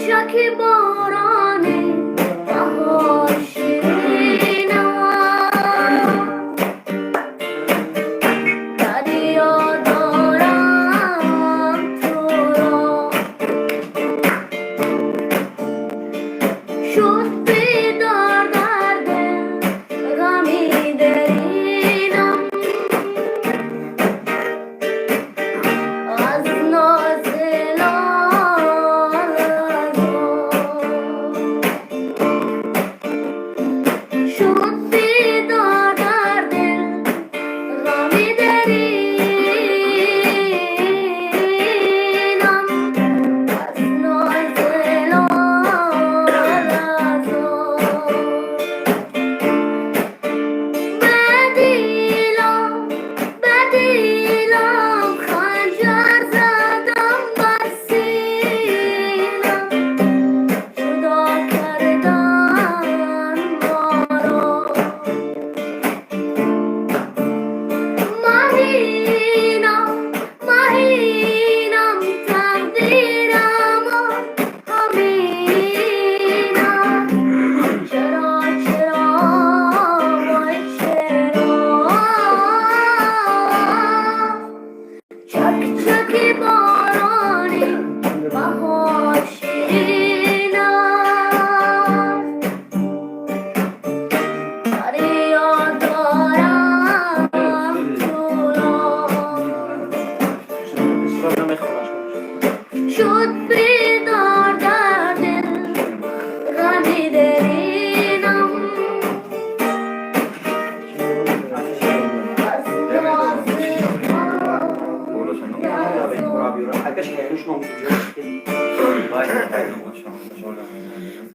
چک بارانی بهار شیرینم دریا دارم تو را شد بیدار در دل غمی درینم از ناز شد بیدار در دل غمی درینم از ناز بدیلم خنجر زدم بر سینم جدا کردن ما را مهینم تقدیرم و همینم چرا وای چرا چک چکی بارانی بهار شیرینم دریا دارم تو را شد بیدار در دل غمی درینم از ناز